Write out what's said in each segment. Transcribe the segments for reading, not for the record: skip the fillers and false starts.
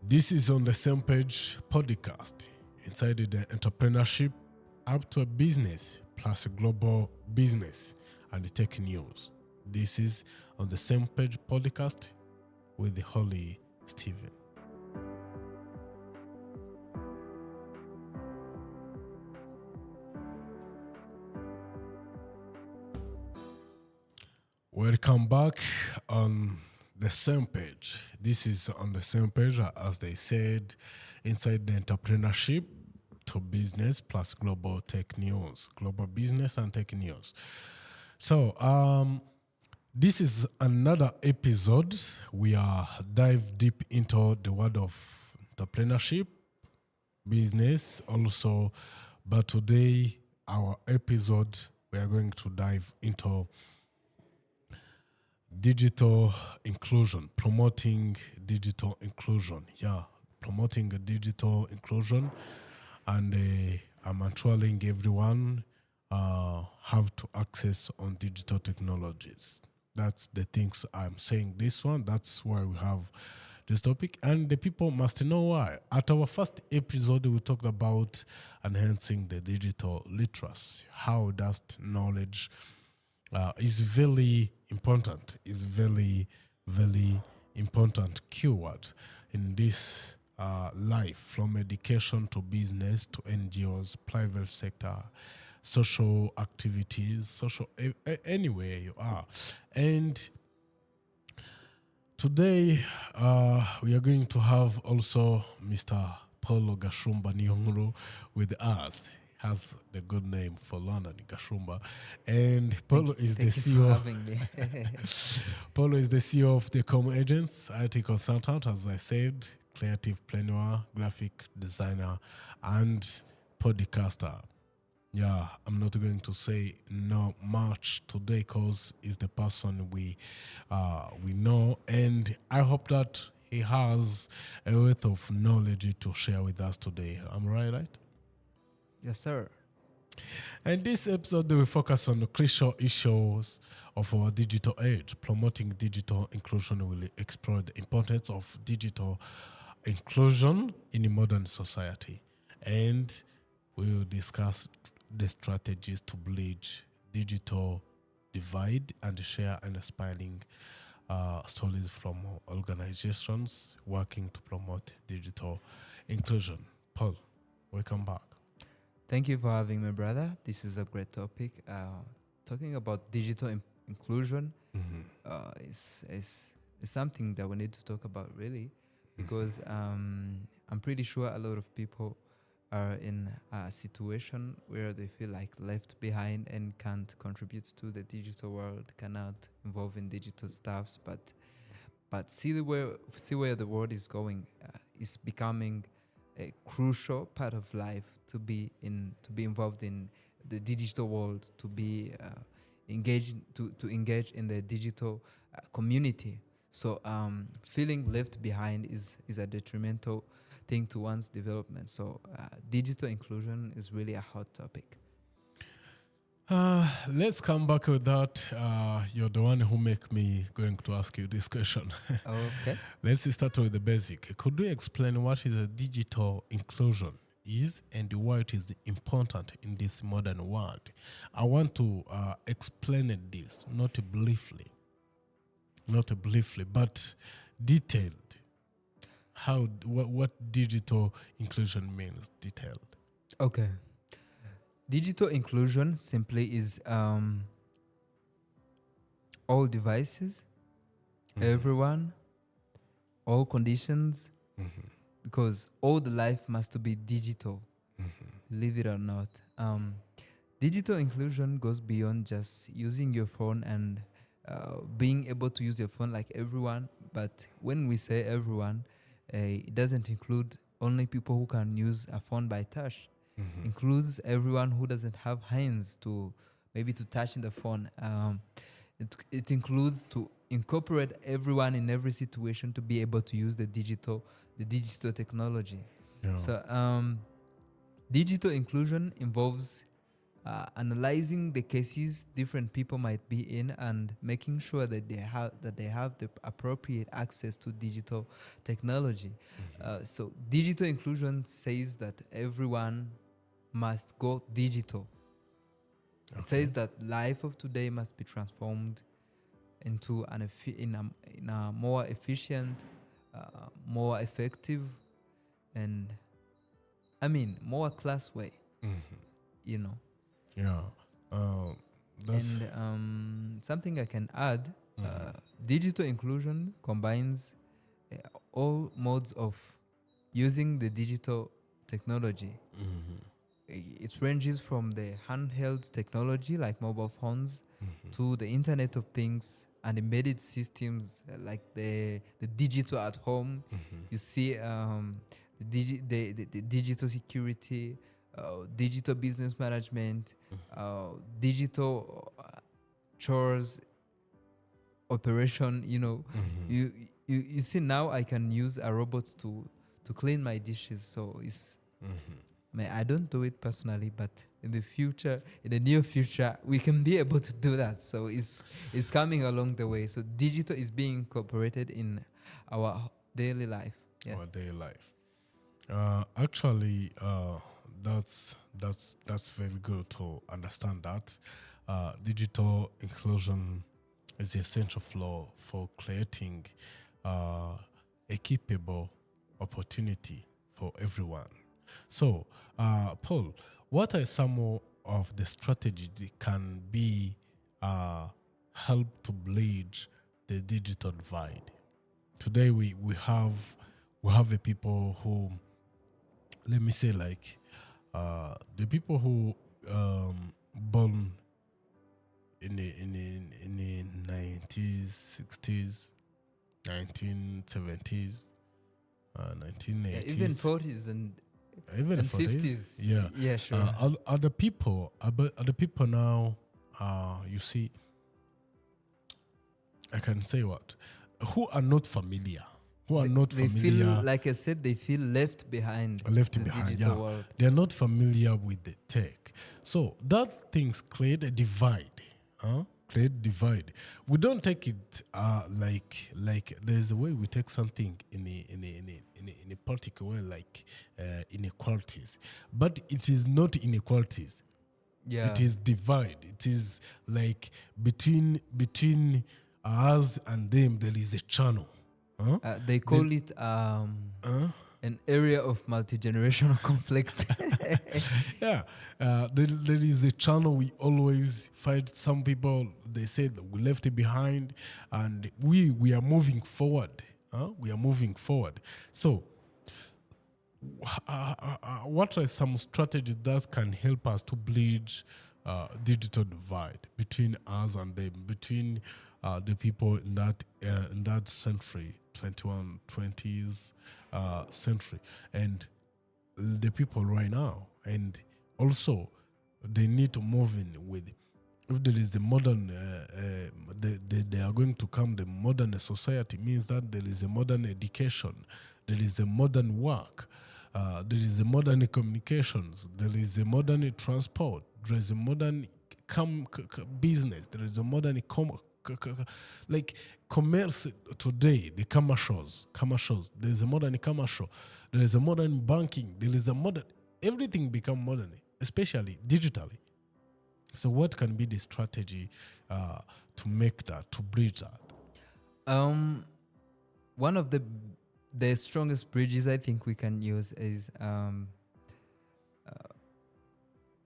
This is on the Same Page podcast, inside the entrepreneurship up to a business plus a global business and the tech news. This is on the Same Page podcast with the Holy Stephen. Welcome back on the Same Page. This is on the Same Page, as they said, inside the entrepreneurship to business plus global tech news, global business and tech news. So, this is another episode. We are dive deep into the world of entrepreneurship, business also, but today our episode we are going to dive into digital inclusion, promoting digital inclusion. Promoting a digital inclusion, and I'm ensuring everyone have to access on digital technologies. That's the things I'm saying. This one, that's why we have this topic, and the people must know why. At our first episode, we talked about enhancing the digital literacy, how that knowledge is very important. Is very, very important keyword in this life, from education to business to NGOs, private sector, social activities, social anywhere you are. And today we are going to have also Mr. Paulo Gashumba Nyonguru with us. Has the good name for London, Gashumba, and Paulo is the CEO. Having me. Paulo is the CEO of the Com Agents, IT consultant, as I said, creative planner, graphic designer, and podcaster. Yeah, I'm not going to say no much today because he's the person we know, and I hope that he has a wealth of knowledge to share with us today. Am I right? Yes, sir. And this episode, we focus on the crucial issues of our digital age. Promoting digital inclusion will explore the importance of digital inclusion in the modern society. And we will discuss the strategies to bridge digital divide and share and inspiring stories from organizations working to promote digital inclusion. Paul, welcome back. Thank you for having me, brother. This is a great topic. Talking about digital inclusion is something that we need to talk about, really, because I'm pretty sure a lot of people are in a situation where they feel like left behind and can't contribute to the digital world, cannot involve in digital stuffs, but see where the world is going. Is becoming a crucial part of life to be involved in the digital world, to be engaged to engage in the digital community. So feeling left behind is a detrimental thing to one's development. So digital inclusion is really a hot topic. Let's come back with that. You're the one who make me going to ask you this question. Okay. Let's start with the basic. Could you explain what is a digital inclusion is and why it is important in this modern world? I want to explain this, not briefly, but detailed. What digital inclusion means, detailed. Okay. Digital inclusion simply is all devices, everyone, all conditions, because all the life must be digital, believe it or not. Digital inclusion goes beyond just using your phone and being able to use your phone like everyone. But when we say everyone, it doesn't include only people who can use a phone by touch. Includes everyone who doesn't have hands to touch in the phone. It includes to incorporate everyone in every situation to be able to use the digital technology. Yeah. So digital inclusion involves analyzing the cases different people might be in, and making sure that they have the appropriate access to digital technology. So digital inclusion says that everyone must go digital. It says that life of today must be transformed into in a more efficient, more effective, and more class way. You know. Yeah. That's And something I can add: digital inclusion combines all modes of using the digital technology. It ranges from the handheld technology like mobile phones to the Internet of Things and embedded systems like the digital at home. You see the digital security, digital business management, digital chores operation. You see, now I can use a robot to clean my dishes. So it's I don't do it personally, but in the near future, we can be able to do that. So it's coming along the way. So digital is being incorporated in our daily life. Yeah. our daily life. Actually, that's very good to understand that digital inclusion is the essential flow for creating a capable opportunity for everyone. So, Paul, what are some of the strategies that can be help to bridge the digital divide? Today, we have the people who, let me say, like the people who born in the 90s, 60s, 1970s, 1980s, Even 40s and even 50s. Yeah, Yeah, sure. other people now. You see, I can say what, who are not familiar, They feel, like I said, they feel left behind. behind. Digital Yeah, world. they are not familiar with the tech. So that things create a divide. Create divide. We don't take it like there's a way we take something in a particular way, like inequalities, but it is not inequalities. Yeah. It is divide. It is like between us and them there is a channel. They call it an area of multi-generational conflict. Yeah, there is a channel we always fight. Some people, they say that we left it behind, and we are moving forward. We are moving forward. So, what are some strategies that can help us to bridge digital divide between us and them, between the people in that century, 20th century, and the people right now? And also, they need to move in with, if there is the modern, they are going to come, the modern society means that there is a modern education, there is a modern work, there is a modern communications, there is a modern transport, there is a modern business, there is a modern like commerce today, the commercials, there is a modern commercial, there is a modern banking, there is a modern, everything become modern, especially digitally. So what can be the strategy to make that, to bridge that? One of the strongest bridges I think we can use is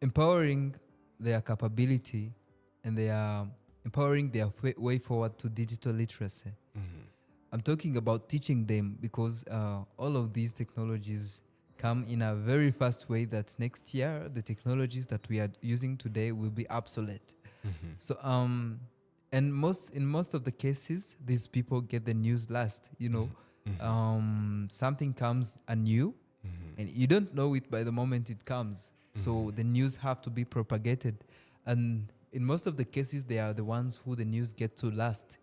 empowering their capability, and they are empowering their way forward to digital literacy. I'm talking about teaching them, because all of these technologies come in a very fast way that next year the technologies that we are using today will be obsolete. So and in most of the cases, these people get the news last. Something comes anew, and you don't know it by the moment it comes. So the news have to be propagated, and in most of the cases, they are the ones who the news get to last.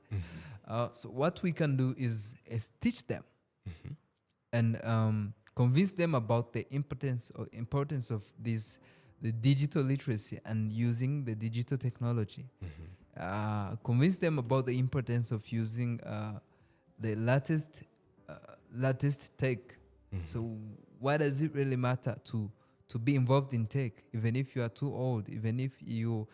So what we can do is teach them and convince them about the importance of these the digital literacy and using the digital technology. Convince them about the importance of using the latest tech. So why does it really matter to be involved in tech, even if you are too old, even if you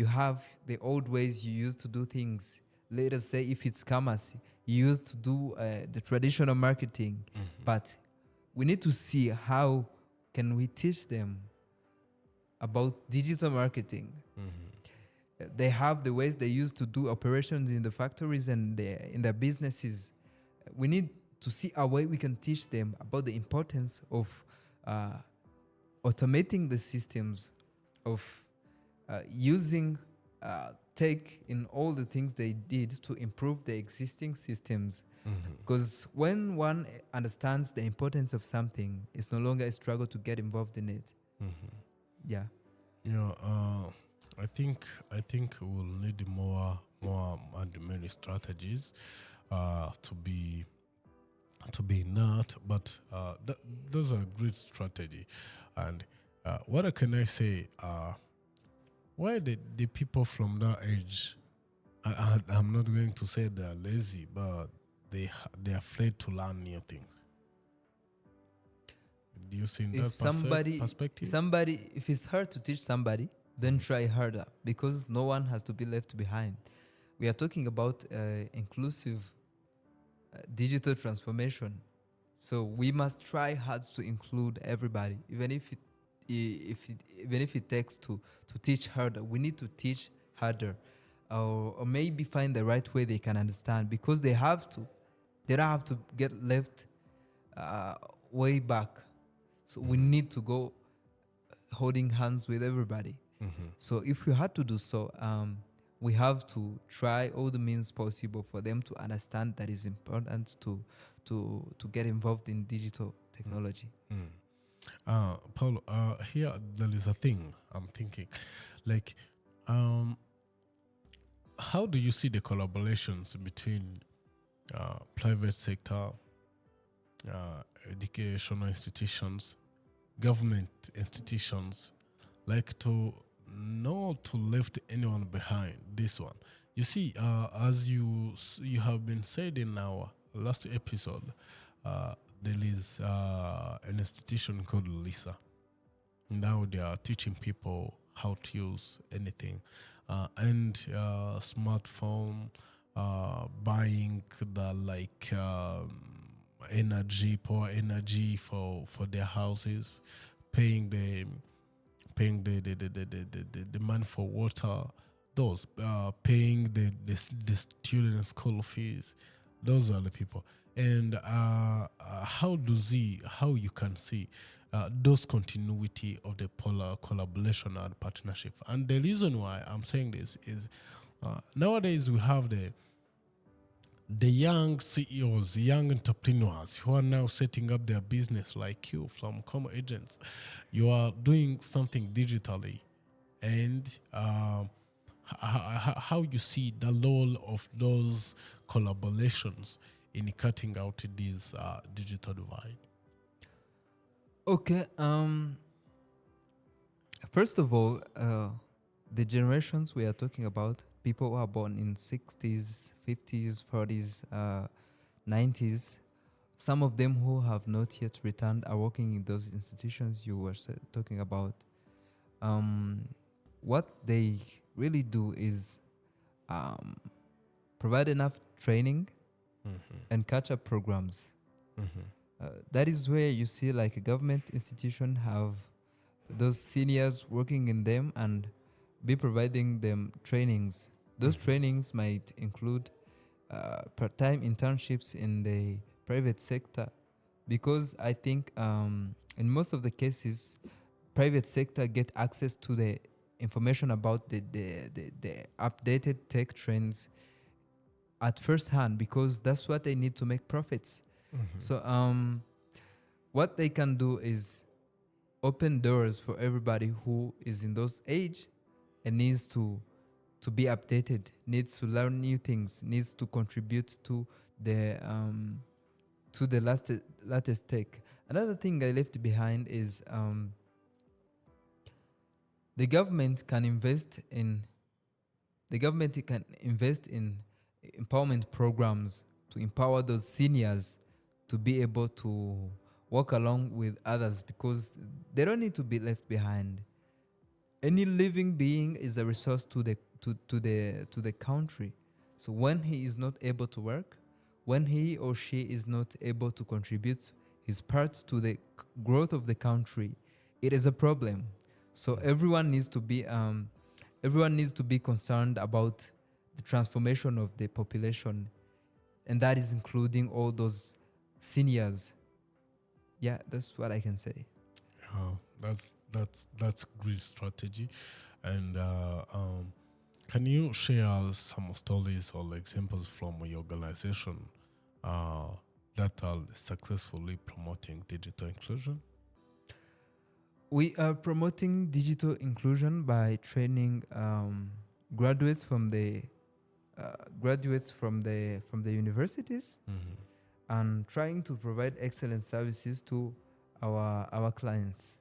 have the old ways you used to do things? Let us say if it's commerce, you used to do the traditional marketing, but we need to see how can we teach them about digital marketing. They have the ways they used to do operations in the factories and in their businesses. We need to see a way we can teach them about the importance of automating the systems, of using tech in all the things they did to improve the existing systems. Because when one understands the importance of something, it's no longer a struggle to get involved in it. Yeah. I think we'll need more and many strategies to be in that, but those are great strategy. And what can I say? Why the people from that age? I'm not going to say they're lazy, but they are afraid to learn new things. Do you see that perspective? Somebody, if it's hard to teach somebody, then try harder, because no one has to be left behind. We are talking about inclusive digital transformation, so we must try hard to include everybody, even if it takes to teach harder. We need to teach harder, or maybe find the right way they can understand, because they don't have to get left way back. So we need to go holding hands with everybody. So if we had to do so, we have to try all the means possible for them to understand that it's important to get involved in digital technology. Paulo, here there is a thing I'm thinking, like, how do you see the collaborations between private sector, educational institutions, government institutions, like to not to left anyone behind? This one, you see, as you have been said in our last episode, there is an institution called Lisa. Now they are teaching people how to use anything, and smartphone, buying the power energy for their houses, paying the money for water, those paying the student school fees. Those are the people. And how you can see those continuity of the polar collaboration and partnership. And the reason why I'm saying this is nowadays we have the young CEOs, young entrepreneurs who are now setting up their business, like you from Como Agents. You are doing something digitally, and how you see the role of those collaborations in cutting out this digital divide. Okay. First of all, the generations we are talking about, people who are born in 60s, 50s, 40s, 90s, some of them who have not yet returned are working in those institutions you were talking about. What they really do is provide enough training and catch-up programs. That is where you see, like, a government institution have those seniors working in them and be providing them trainings. Those trainings might include part-time internships in the private sector, because I think in most of the cases, private sector get access to the information about the updated tech trends at first hand, because that's what they need to make profits. So what they can do is open doors for everybody who is in those age and needs to be updated, needs to learn new things, needs to contribute to the latest tech. Another thing I left behind is the government can invest in empowerment programs to empower those seniors to be able to walk along with others, because they don't need to be left behind. Any living being is a resource to the country. So when he is not able to work, when he or she is not able to contribute his part to the growth of the country, it is a problem. So everyone needs to be concerned about the transformation of the population, and that is including all those seniors. Yeah, that's what I can say. That's great strategy. And can you share some stories or examples from your organization that are successfully promoting digital inclusion? We are promoting digital inclusion by training graduates from the universities, and trying to provide excellent services to our clients.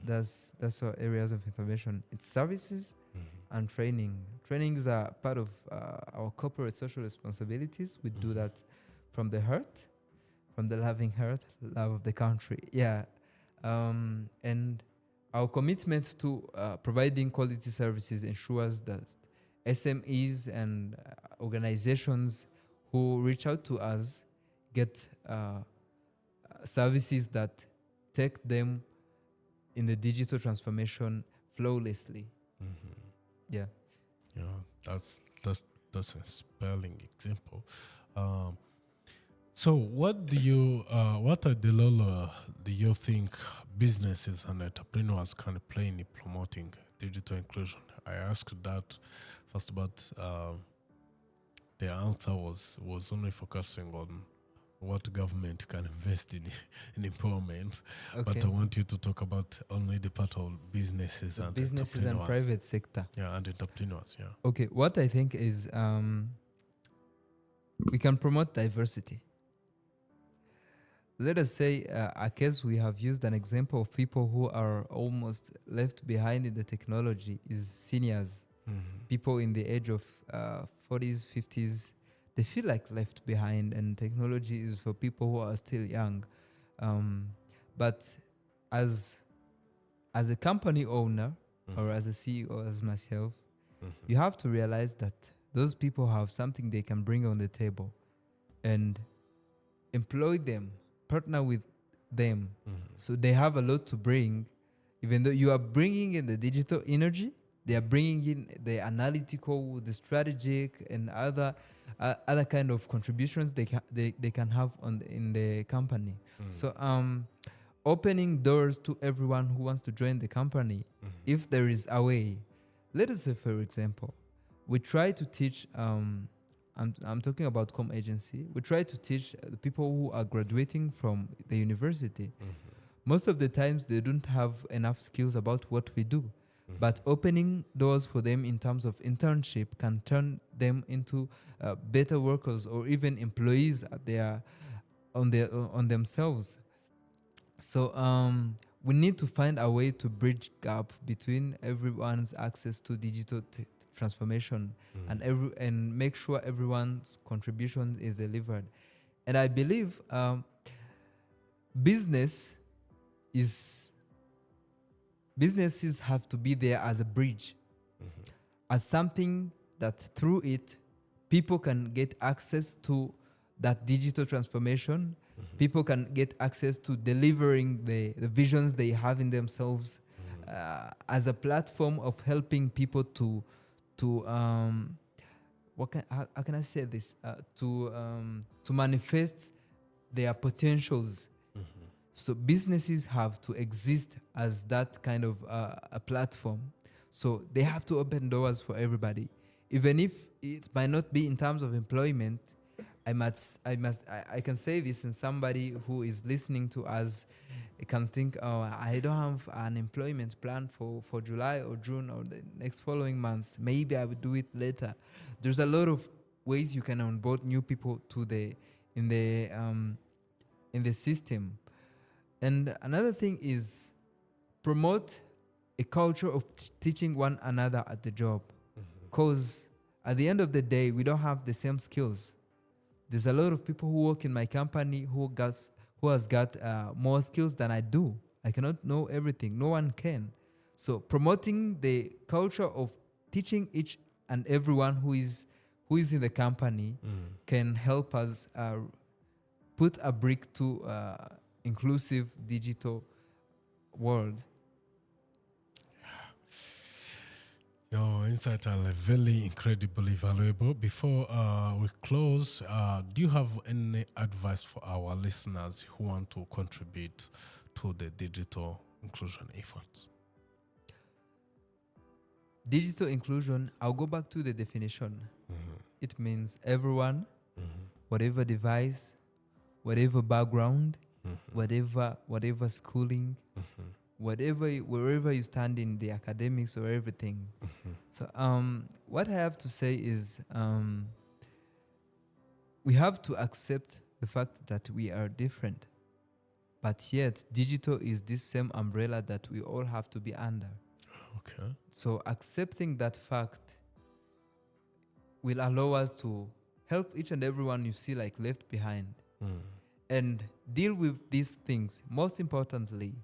That's our areas of intervention. It's services and training. Trainings are part of our corporate social responsibilities. We do that from the heart, from the loving heart, love of the country. Yeah. And our commitment to providing quality services ensures that SMEs and organizations who reach out to us get services that take them in the digital transformation flawlessly. Yeah. Yeah, that's a spelling example. So what are the role do you think businesses and entrepreneurs can play in promoting digital inclusion? I asked that first, but the answer was only focusing on what government can invest in empowerment. Okay. But I want you to talk about only the part of businesses and private sector. Yeah, and entrepreneurs. Yeah. Okay, what I think is we can promote diversity. Let us say a case we have used an example of people who are almost left behind in the technology is seniors. People in the age of 40s, 50s, they feel like left behind, and technology is for people who are still young. But as a company owner or as a CEO, as myself, you have to realize that those people have something they can bring on the table, and employ them, partner with them. So they have a lot to bring. Even though you are bringing in the digital energy, they are bringing in the analytical, the strategic, and other kind of contributions they can have in the company. So opening doors to everyone who wants to join the company, if there is a way. Let us say, for example, we try to teach. I'm talking about com agency. We try to teach the people who are graduating from the university. Most of the times they don't have enough skills about what we do. But opening doors for them in terms of internship can turn them into better workers or even employees on themselves. So we need to find a way to bridge gap between everyone's access to digital transformation and make sure everyone's contribution is delivered. And I believe businesses have to be there as a bridge, as something that through it people can get access to that digital transformation. People can get access to delivering the visions they have in themselves, as a platform of helping people to how can I say this? To manifest their potentials. So businesses have to exist as that kind of a platform. So they have to open doors for everybody, even if it might not be in terms of employment. I can say this, and somebody who is listening to us can think, oh, I don't have an employment plan for July or June or the next following months. Maybe I will do it later. There's a lot of ways you can onboard new people in the system. And another thing is promote a culture of teaching one another at the job. Because at the end of the day, we don't have the same skills. There's a lot of people who work in my company who has got more skills than I do. I cannot know everything. No one can. So promoting the culture of teaching each and everyone who is in the company can help us put a brick to inclusive digital world. Your insights are very incredibly valuable. Before we close, do you have any advice for our listeners who want to contribute to the digital inclusion efforts? Digital inclusion, I'll go back to the definition. It means everyone, whatever device, whatever background, whatever schooling, wherever you stand in the academics or everything. So what I have to say is we have to accept the fact that we are different, but yet digital is this same umbrella that we all have to be under. Okay. So accepting that fact will allow us to help each and everyone you see like left behind and deal with these things. Most importantly,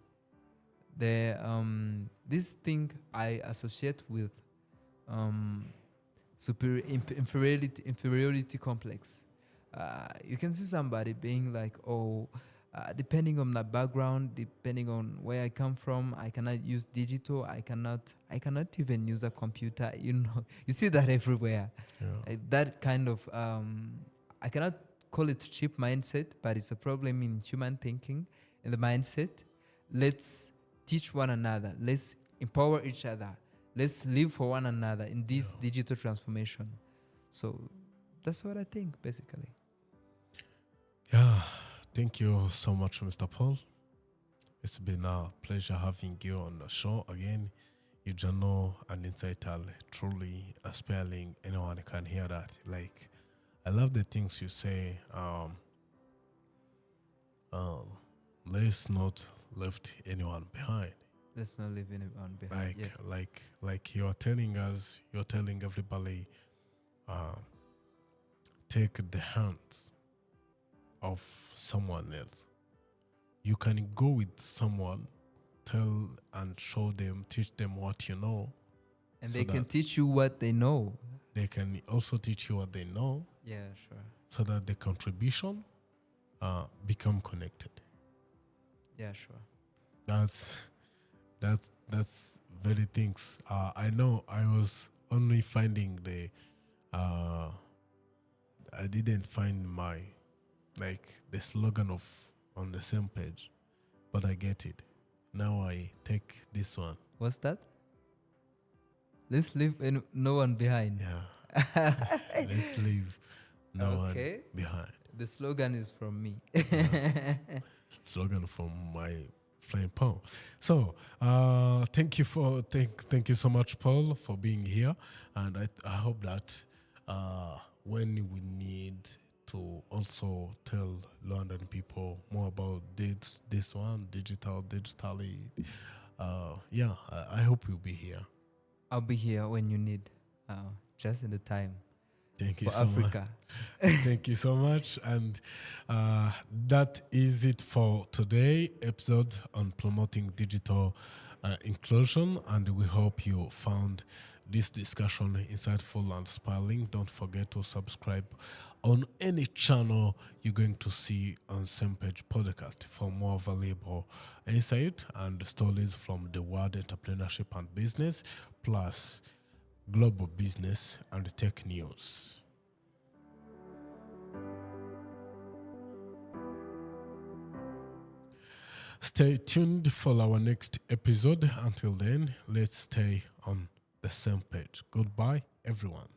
this thing I associate with inferiority complex. You can see somebody being like, depending on my background, depending on where I come from, I cannot use digital. I cannot even use a computer. You see that everywhere. Yeah. That kind of I cannot call it cheap mindset, but it's a problem in human thinking and the mindset. Let's teach one another. Let's empower each other. Let's live for one another in this digital transformation. So that's what I think, basically. Yeah. Thank you so much, Mr. Paul. It's been a pleasure having you on the show again. You journal and insight are truly inspiring. Anyone can hear that. Like, I love the things you say. Let's not left anyone behind. Let's not leave anyone behind. Like you're telling us, you're telling everybody, take the hands of someone else. You can go with someone, tell and show them, teach them what you know. And so they can teach you what they know. They can also teach you what they know. Yeah, sure. So that the contribution become connected. Yeah, sure. That's very things. I know I was only finding I didn't find the slogan of on the same page, but I get it. Now I take this one. What's that? Let's leave no one behind. Yeah. Let's leave no one behind. The slogan is from me. Slogan from my friend Paul. So thank you so much, Paul, for being here. And I hope that when we need to also tell London people more about this one, digitally, I hope you'll be here. I'll be here when you need, just in the time. Thank you for so Africa. much. Thank you so much. And that is it for today episode on promoting digital inclusion. And we hope you found this discussion insightful and inspiring. Don't forget to subscribe on any channel you're going to see on Same Page Podcast for more valuable insight and stories from the world entrepreneurship and business, plus global business and tech news. Stay tuned for our next episode. Until then, let's stay on the same page. Goodbye, everyone.